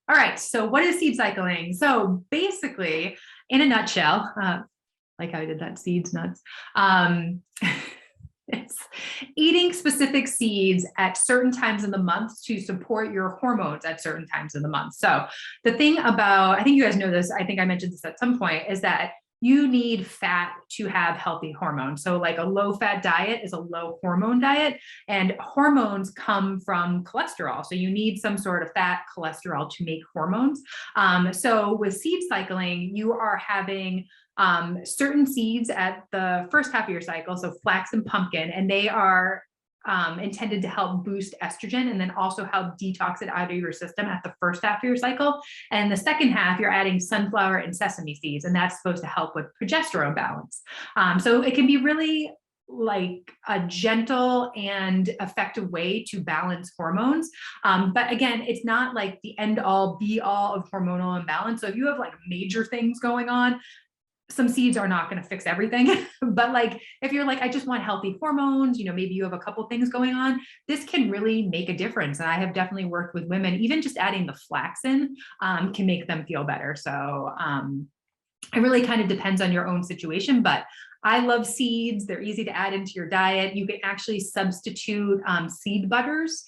All right. So what is seed cycling? So basically, in a nutshell, like how I did that, seeds, nuts. Um, it's eating specific seeds at certain times in the month to support your hormones at certain times in the month. So the thing about, I think you guys know this, I think I mentioned this at some point, is that you need fat to have healthy hormones. So like a low fat diet is a low hormone diet, and hormones come from cholesterol. So you need some sort of fat cholesterol to make hormones. So with seed cycling, you are having certain seeds at the first half of your cycle, so flax and pumpkin, and they are intended to help boost estrogen and then also help detox it out of your system at the first half of your cycle. And the second half, you're adding sunflower and sesame seeds, and that's supposed to help with progesterone balance. So it can be really like a gentle and effective way to balance hormones. But again, it's not like the end all be all of hormonal imbalance. So if you have like major things going on, some seeds are not going to fix everything. But like, if you're like, I just want healthy hormones, maybe you have a couple things going on, this can really make a difference. And I have definitely worked with women, even just adding the flax in can make them feel better. So it really kind of depends on your own situation, but I love seeds. They're easy to add into your diet. You can actually substitute seed butters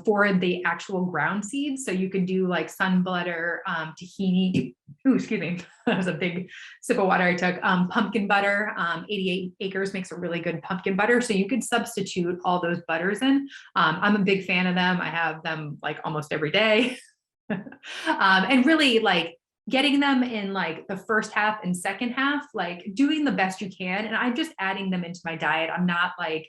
for the actual ground seeds. So you can do like sun butter, tahini. Ooh, excuse me. That was a big sip of water I took. Pumpkin butter, 88 acres makes a really good pumpkin butter. So you could substitute all those butters in. I'm a big fan of them. I have them like almost every day. And really like, getting them in like the first half and second half, like doing the best you can. And I'm just adding them into my diet. I'm not like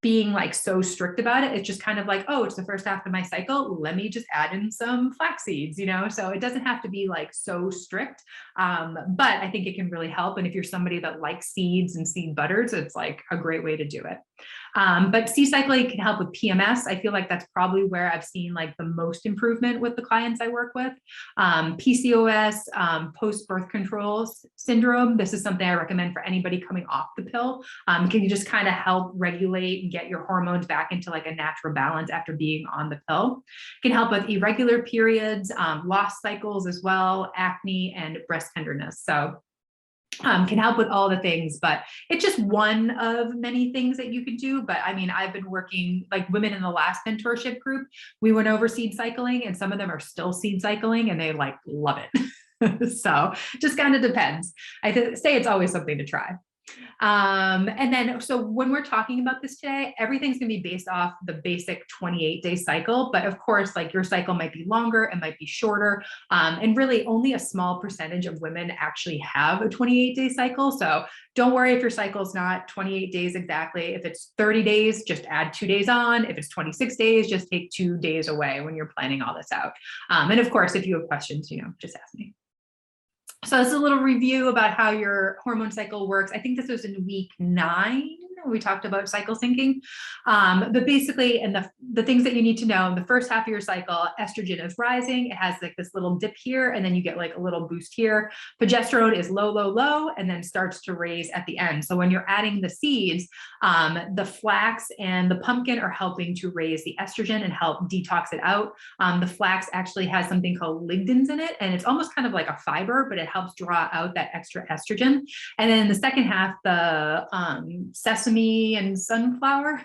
being like so strict about it. It's just kind of like, oh, it's the first half of my cycle. Let me just add in some flax seeds, so it doesn't have to be like so strict. But I think it can really help. And if you're somebody that likes seeds and seed butters, it's like a great way to do it. But seed cycling can help with PMS. I feel like that's probably where I've seen like the most improvement with the clients I work with. PCOS, post-birth control syndrome. This is something I recommend for anybody coming off the pill. Can you just kind of help regulate and get your hormones back into like a natural balance after being on the pill. Can help with irregular periods, lost cycles as well, acne, and breast tenderness. So can help with all the things, but it's just one of many things that you could do. But I mean, I've been working like women in the last mentorship group. We went over seed cycling, and some of them are still seed cycling and they like love it. So just kind of depends. I say it's always something to try. And then, so when we're talking about this today, everything's going to be based off the basic 28-day cycle. But of course, like your cycle might be longer, it might be shorter. And really only a small percentage of women actually have a 28-day cycle. So don't worry if your cycle is not 28 days exactly. If it's 30 days, just add 2 days on. If it's 26 days, just take 2 days away when you're planning all this out. And of course, if you have questions, just ask me. So it's a little review about how your hormone cycle works. I think this was in week 9. We talked about cycle syncing, but basically, and the things that you need to know in the first half of your cycle, estrogen is rising. It has like this little dip here, and then you get like a little boost here. Progesterone is low, low, low, and then starts to raise at the end. So when you're adding the seeds, the flax and the pumpkin are helping to raise the estrogen and help detox it out. The flax actually has something called ligandins in it, and it's almost kind of like a fiber, but it helps draw out that extra estrogen. And then in the second half, the sesame and sunflower,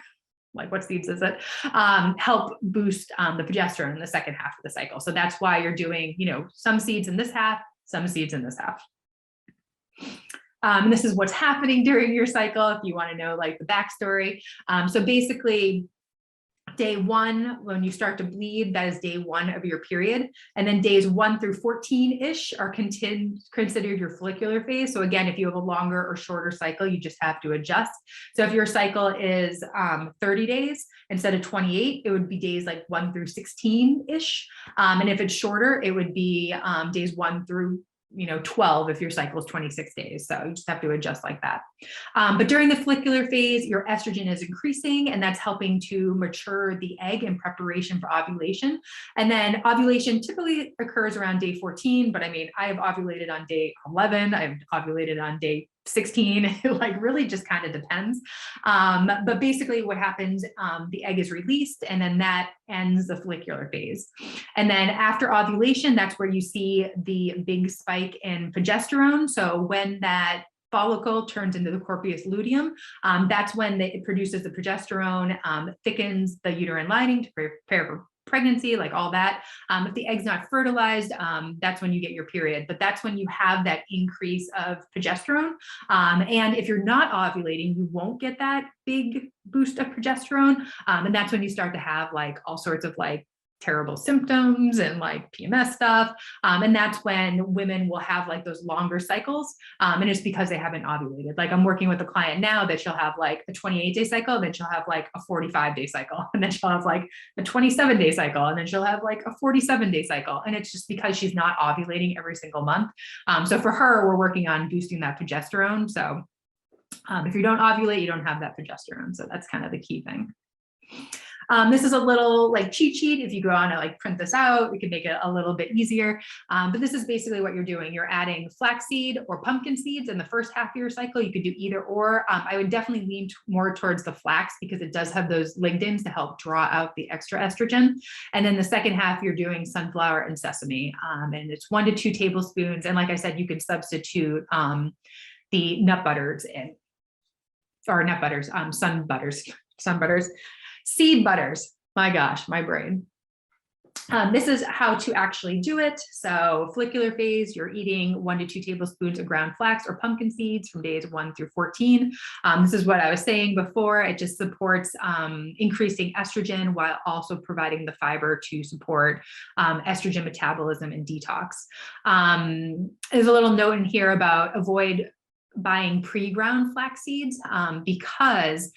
like what seeds is it, help boost the progesterone in the second half of the cycle. So that's why you're doing, some seeds in this half, some seeds in this half. And this is what's happening during your cycle if you want to know like the backstory. So basically, day 1, when you start to bleed, that is day 1 of your period. And then days 1 through 14-ish are considered your follicular phase. So again, if you have a longer or shorter cycle, you just have to adjust. So if your cycle is 30 days instead of 28, it would be days like 1 through 16-ish. And if it's shorter, it would be days 1 through 12 if your cycle is 26 days. So you just have to adjust like that. But during the follicular phase, your estrogen is increasing, and that's helping to mature the egg in preparation for ovulation. And then ovulation typically occurs around day 14, but I mean, I have ovulated on day 11, I've ovulated on day 16, it like really just kind of depends. But basically what happens, the egg is released and then that ends the follicular phase. And then after ovulation, that's where you see the big spike in progesterone. So when that follicle turns into the corpus luteum, that's when it produces the progesterone, thickens the uterine lining to prepare for pregnancy, like all that. If the egg's not fertilized, that's when you get your period, but that's when you have that increase of progesterone. And if you're not ovulating, you won't get that big boost of progesterone. And that's when you start to have like all sorts of like terrible symptoms and like PMS stuff. And that's when women will have like those longer cycles. And it's because they haven't ovulated. Like I'm working with a client now that she'll have like a 28-day cycle, and then she'll have like a 45-day cycle, and then she'll have like a 27-day cycle, and then she'll have like a 47-day cycle. And it's just because she's not ovulating every single month. So for her, we're working on boosting that progesterone. So if you don't ovulate, you don't have that progesterone. So that's kind of the key thing. This is a little like cheat sheet. If you go on and like print this out, we can make it a little bit easier. But this is basically what you're doing. You're adding flaxseed or pumpkin seeds in the first half of your cycle. You could do either or. I would definitely lean more towards the flax because it does have those ligandins to help draw out the extra estrogen. And then the second half, you're doing sunflower and sesame. And it's 1 to 2 tablespoons. And like I said, you can substitute the nut butters in, or nut butters, sun butters. Seed butters, my gosh, my brain. This is how to actually do it. So follicular phase, you're eating 1 to 2 tablespoons of ground flax or pumpkin seeds from days 1 through 14. This is what I was saying before. It just supports increasing estrogen while also providing the fiber to support estrogen metabolism and detox. There's a little note in here about avoid buying pre-ground flax seeds because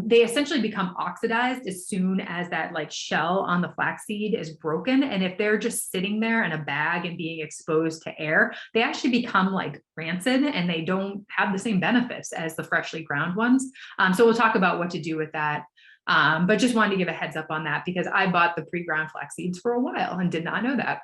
they essentially become oxidized as soon as that like shell on the flaxseed is broken. And if they're just sitting there in a bag and being exposed to air, they actually become like rancid and they don't have the same benefits as the freshly ground ones. So we'll talk about what to do with that. But just wanted to give a heads up on that because I bought the pre-ground flax seeds for a while and did not know that.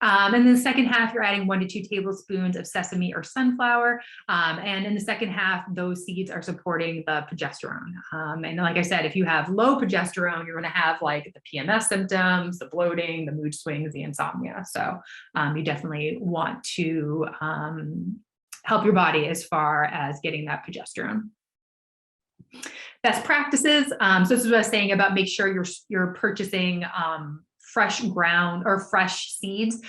And then the second half, you're adding 1 to 2 tablespoons of sesame or sunflower. And in the second half, those seeds are supporting the progesterone. And like I said, if you have low progesterone, you're going to have like the PMS symptoms, the bloating, the mood swings, the insomnia. So you definitely want to help your body as far as getting that progesterone. Best practices. So this is what I was saying about make sure you're purchasing fresh ground or fresh seeds.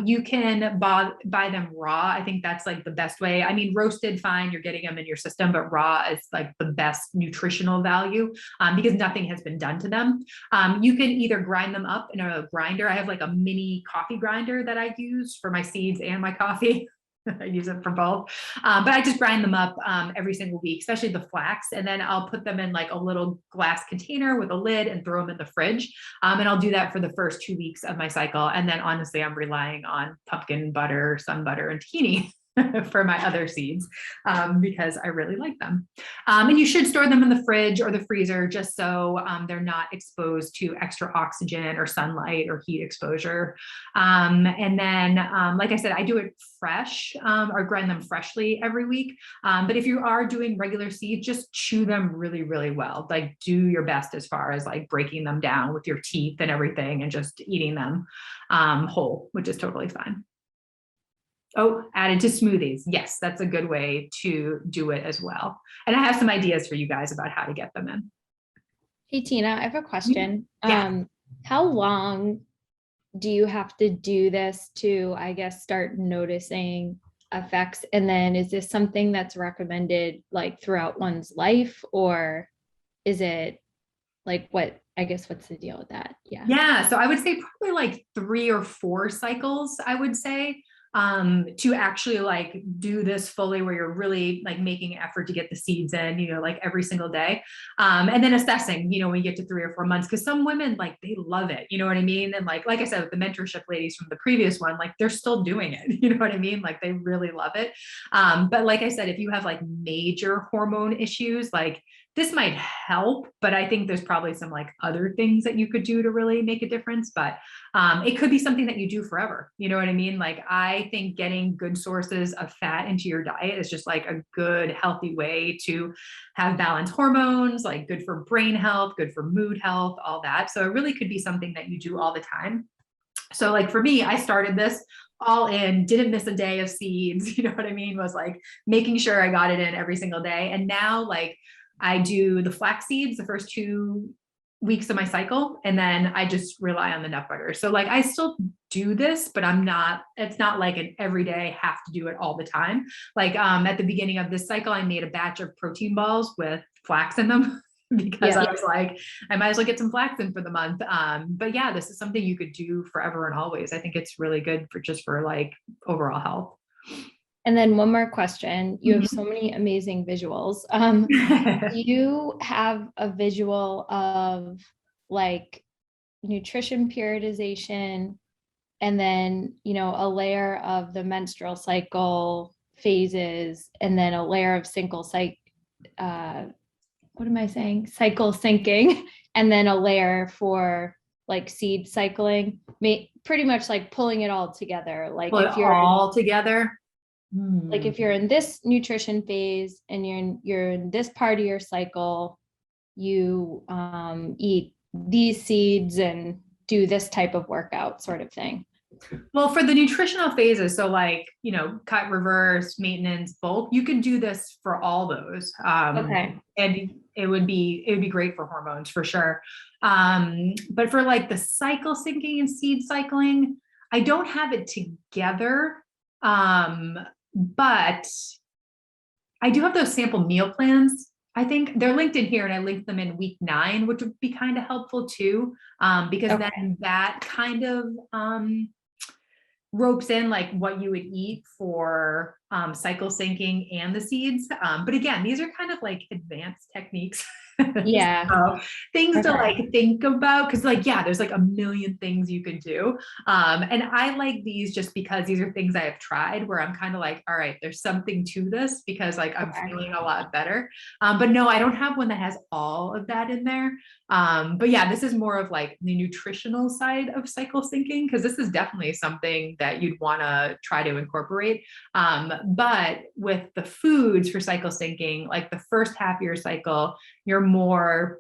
You can buy them raw. I think that's like the best way. I mean, roasted, fine, you're getting them in your system, but raw is like the best nutritional value because nothing has been done to them. You can either grind them up in a grinder. I have like a mini coffee grinder that I use for my seeds and my coffee. I use it for both, but I just grind them up every single week, especially the flax, and then I'll put them in like a little glass container with a lid and throw them in the fridge, and I'll do that for the first 2 weeks of my cycle, and then honestly I'm relying on pumpkin butter, sun butter, and tahini for my other seeds because I really like them. And you should store them in the fridge or the freezer just so they're not exposed to extra oxygen or sunlight or heat exposure. And then, like I said, I do it fresh or grind them freshly every week. But if you are doing regular seeds, just chew them really, really well. Like do your best as far as like breaking them down with your teeth and everything and just eating them whole, which is totally fine. Oh, added to smoothies. Yes, that's a good way to do it as well. And I have some ideas for you guys about how to get them in. Hey, Tina, I have a question. Yeah. How long do you have to do this to, I guess, start noticing effects? And then is this something that's recommended like throughout one's life, or is it like what's the deal with that? Yeah. Yeah. So I would say probably like 3 or 4 cycles, I would say. To actually like do this fully where you're really like making an effort to get the seeds in, you know, like every single day. And then assessing, you know, when you get to 3 or 4 months, because some women like, they love it, you know what I mean? And like I said, with the mentorship ladies from the previous one, like they're still doing it, you know what I mean? Like they really love it. But like I said, if you have like major hormone issues, like this might help, but I think there's probably some like other things that you could do to really make a difference. But it could be something that you do forever. You know what I mean? Like, I think getting good sources of fat into your diet is just like a good, healthy way to have balanced hormones, like good for brain health, good for mood health, all that. So it really could be something that you do all the time. So like for me, I started this all in, didn't miss a day of seeds, you know what I mean? Was like making sure I got it in every single day. And now like I do the flax seeds the first 2 weeks of my cycle, and then I just rely on the nut butter. So like I still do this, but it's not like an everyday have to do it all the time. Like at the beginning of this cycle, I made a batch of protein balls with flax in them. Because I was like, I might as well get some flax in for the month. But yeah, this is something you could do forever and always. I think it's really good for like overall health. And then one more question. You have so many amazing visuals. Do you have a visual of like nutrition periodization and then, a layer of the menstrual cycle phases and then a layer of cycle syncing and then a layer for like seed cycling, pretty much like pulling it all together. Like if you're all together, like if you're in this nutrition phase and you're in this part of your cycle, you eat these seeds and do this type of workout sort of thing. Well, for the nutritional phases, so like, cut, reverse, maintenance, bulk, you can do this for all those. Okay. And it would be great for hormones for sure. But for like the cycle syncing and seed cycling, I don't have it together. But I do have those sample meal plans. I think they're linked in here, and I linked them in week 9, which would be kind of helpful too. Because then that kind of ropes in like what you would eat for cycle syncing and the seeds. But again, these are kind of like advanced techniques. Yeah. So things to like think about, because like, yeah, there's like a million things you could do. And I like these just because these are things I have tried where I'm kind of like, all right, there's something to this because like I'm feeling a lot better. But no, I don't have one that has all of that in there. But yeah, this is more of like the nutritional side of cycle syncing, because this is definitely something that you'd want to try to incorporate. But with the foods for cycle syncing, like the first half of your cycle, you're more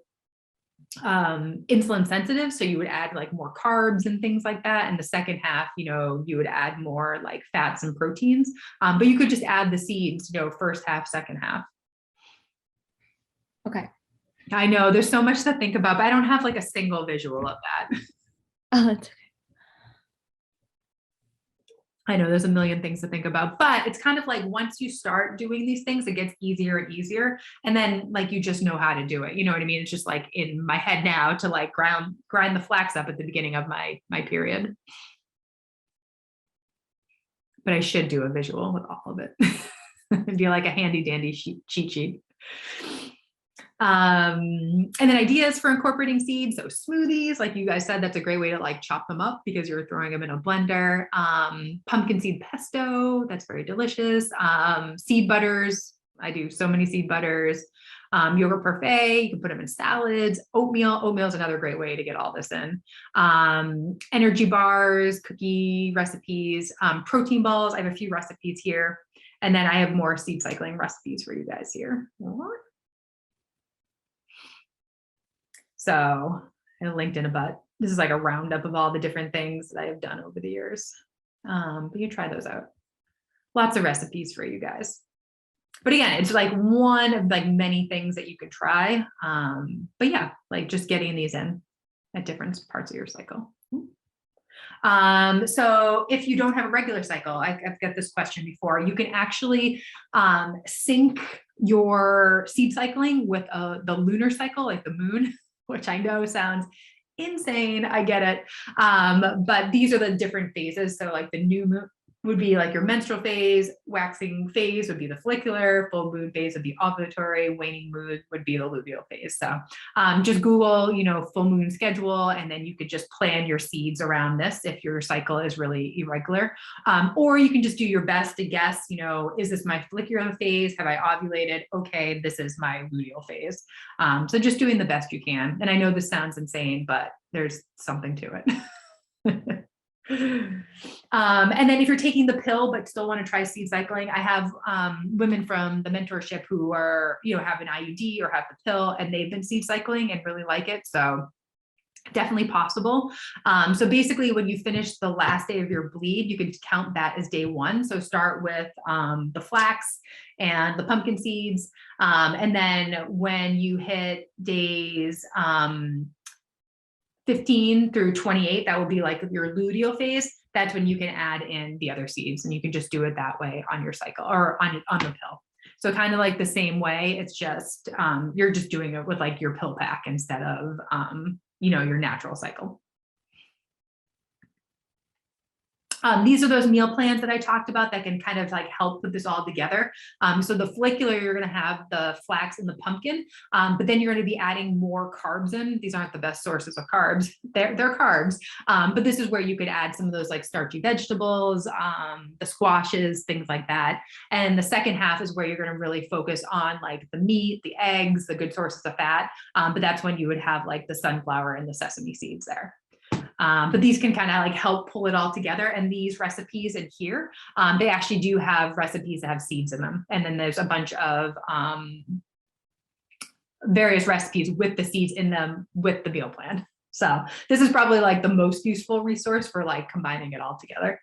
insulin sensitive. So you would add like more carbs and things like that. And the second half, you would add more like fats and proteins. But you could just add the seeds, first half, second half. Okay. I know there's so much to think about, but I don't have like a single visual of that. Oh, that's okay. I know there's a million things to think about, but it's kind of like once you start doing these things, it gets easier and easier. And then like, you just know how to do it. You know what I mean? It's just like in my head now to like grind the flax up at the beginning of my period. But I should do a visual with all of it. It'd be like a handy dandy cheat sheet. And then ideas for incorporating seeds. So smoothies, like you guys said, that's a great way to like chop them up because you're throwing them in a blender. Pumpkin seed pesto, that's very delicious. Seed butters, I do so many seed butters. Yogurt parfait, you can put them in salads. Oatmeal is another great way to get all this in. Energy bars, cookie recipes, protein balls. I have a few recipes here. And then I have more seed cycling recipes for you guys here. So I linked in this is like a roundup of all the different things that I have done over the years. But you try those out. Lots of recipes for you guys. But again, it's like one of like many things that you could try. But yeah, like just getting these in at different parts of your cycle. So if you don't have a regular cycle, I've got this question before, you can actually sync your seed cycling with the lunar cycle, like the moon, which I know sounds insane. I get it. But these are the different phases. So like the new moon, would be like your menstrual phase, waxing phase would be the follicular, full moon phase would be ovulatory, waning moon would be the luteal phase. So just Google, full moon schedule, and then you could just plan your seeds around this if your cycle is really irregular. Or you can just do your best to guess, is this my follicular phase? Have I ovulated? Okay, this is my luteal phase. So just doing the best you can. And I know this sounds insane, but there's something to it. And then if you're taking the pill but still want to try seed cycling, I have women from the mentorship who are, have an IUD or have the pill, and they've been seed cycling and really like it. So definitely possible. So basically when you finish the last day of your bleed, you can count that as day one. So start with the flax and the pumpkin seeds. And then when you hit days 15 through 28, that will be like your luteal phase. That's when you can add in the other seeds, and you can just do it that way on your cycle or on the pill. So kind of like the same way, it's just you're just doing it with like your pill pack instead of your natural cycle. These are those meal plans that I talked about that can kind of like help put this all together. So the follicular, you're going to have the flax and the pumpkin, but then you're going to be adding more carbs in. These aren't the best sources of carbs. They're carbs, but this is where you could add some of those like starchy vegetables, the squashes, things like that. And the second half is where you're going to really focus on like the meat, the eggs, the good sources of fat. But that's when you would have like the sunflower and the sesame seeds there. But these can kind of like help pull it all together. And these recipes in here, they actually do have recipes that have seeds in them. And then there's a bunch of various recipes with the seeds in them with the meal plan. So this is probably like the most useful resource for like combining it all together.